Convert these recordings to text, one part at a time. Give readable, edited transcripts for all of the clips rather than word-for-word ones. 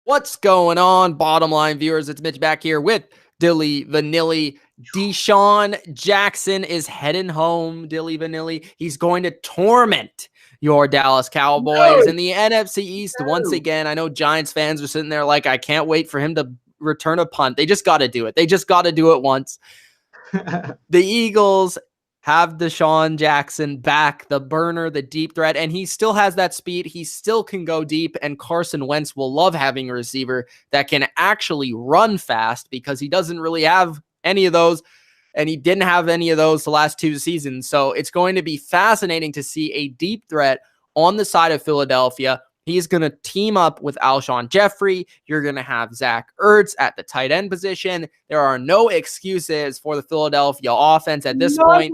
What's going on, bottom line viewers? It's Mitch back here with Dilly Vanilli. DeSean Jackson is heading home. Dilly Vanilli. He's going to torment your Dallas Cowboys in the NFC East once again. I know Giants fans are sitting there like, I can't wait for him to return a punt. They just got to do it. They just got to do it once. The Eagles have DeSean Jackson back, the burner, the deep threat, and he still has that speed. He still can go deep, and Carson Wentz will love having a receiver that can actually run fast because he doesn't really have any of those, and he didn't have any of those the last two seasons. So it's going to be fascinating to see a deep threat on the side of Philadelphia. He's going to team up with Alshon Jeffrey. You're going to have Zach Ertz at the tight end position. There are no excuses for the Philadelphia offense at this point.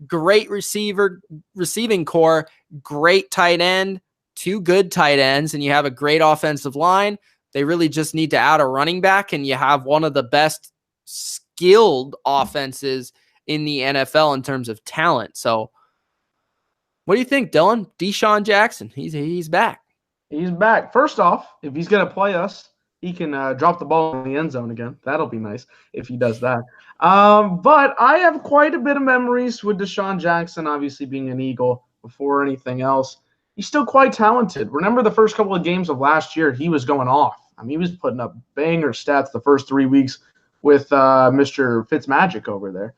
Great receiving core, great tight end, two good tight ends, and you have a great offensive line. They really just need to add a running back, and you have one of the best skilled offenses in the NFL in terms of talent. So what do you think, Dylan? DeSean Jackson, he's back. He's back. First off, if he's going to play us, he can drop the ball in the end zone again. That'll be nice if he does that. But I have quite a bit of memories with DeSean Jackson, obviously being an Eagle before anything else. He's still quite talented. Remember the first couple of games of last year, he was going off. I mean, he was putting up banger stats the first 3 weeks with Mr. Fitzmagic over there.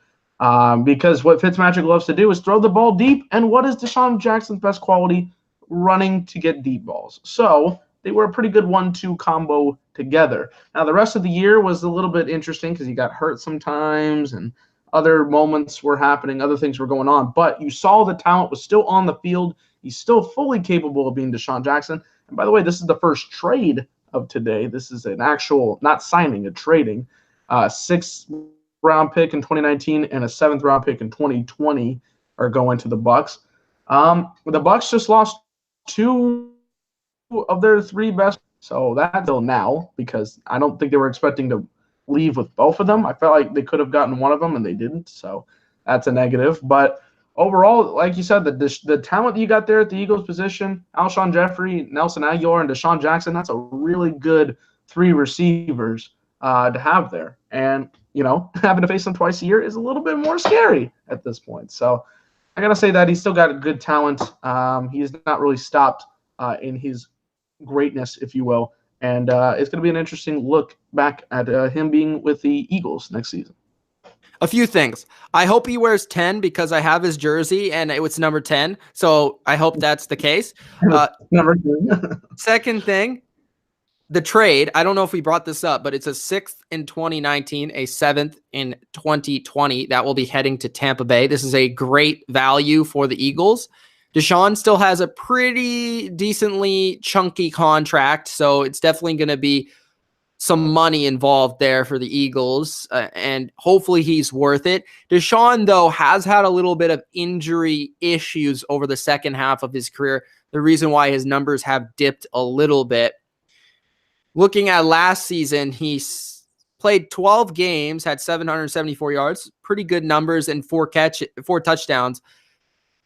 Because what Fitzmagic loves to do is throw the ball deep. And what is DeSean Jackson's best quality? Running to get deep balls. So they were a pretty good 1-2 combo together. Now, the rest of the year was a little bit interesting because he got hurt sometimes and other moments were happening, other things were going on. But you saw the talent was still on the field. He's still fully capable of being DeSean Jackson. And by the way, this is the first trade of today. This is an actual, not signing, a trading. 6th round pick in 2019 and a 7th round pick in 2020 are going to the Bucs. The Bucs just lost 2 of their 3 best. So that's till now because I don't think they were expecting to leave with both of them. I felt like they could have gotten one of them and they didn't. So that's a negative. But overall, like you said, the talent that you got there at the Eagles position, Alshon Jeffrey, Nelson Aguilar, and DeSean Jackson, that's a really good 3 receivers to have there. And, you know, having to face them twice a year is a little bit more scary at this point. So I got to say that he's still got a good talent. He's not really stopped in his greatness, if you will. And it's going to be an interesting look back at him being with the Eagles next season. A few things. I hope he wears 10 because I have his jersey and it's number 10. So I hope that's the case. Number 10. Second thing, the trade. I don't know if we brought this up, but it's a 6th in 2019, a 7th in 2020 that will be heading to Tampa Bay. This is a great value for the Eagles. DeSean still has a pretty decently chunky contract, so it's definitely going to be some money involved there for the Eagles, and hopefully he's worth it. DeSean, though, has had a little bit of injury issues over the second half of his career, the reason why his numbers have dipped a little bit. Looking at last season, he played 12 games, had 774 yards, pretty good numbers, and 4 touchdowns.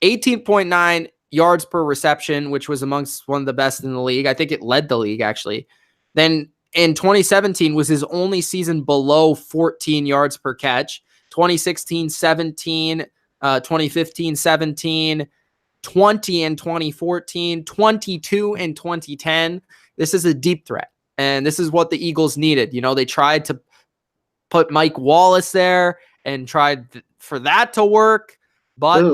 18.9 yards per reception, which was amongst one of the best in the league. I think it led the league, actually. Then in 2017 was his only season below 14 yards per catch. 2016, 17, 2015, 17, 20 in 2014, 22 in 2010. This is a deep threat, and this is what the Eagles needed. You know, they tried to put Mike Wallace there and tried for that to work, but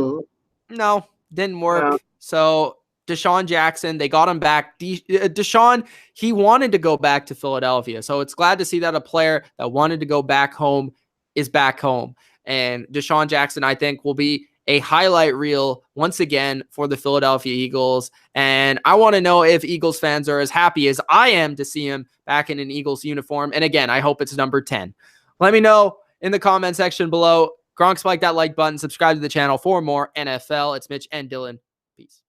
no, didn't work. Yeah. So DeSean Jackson, they got him back. DeSean, he wanted to go back to Philadelphia. So it's glad to see that a player that wanted to go back home is back home. And DeSean Jackson, I think, will be a highlight reel once again for the Philadelphia Eagles. And I want to know if Eagles fans are as happy as I am to see him back in an Eagles uniform. And again, I hope it's number 10. Let me know in the comment section below. Gronk, spike that like button, subscribe to the channel for more NFL. It's Mitch and Dylan. Peace.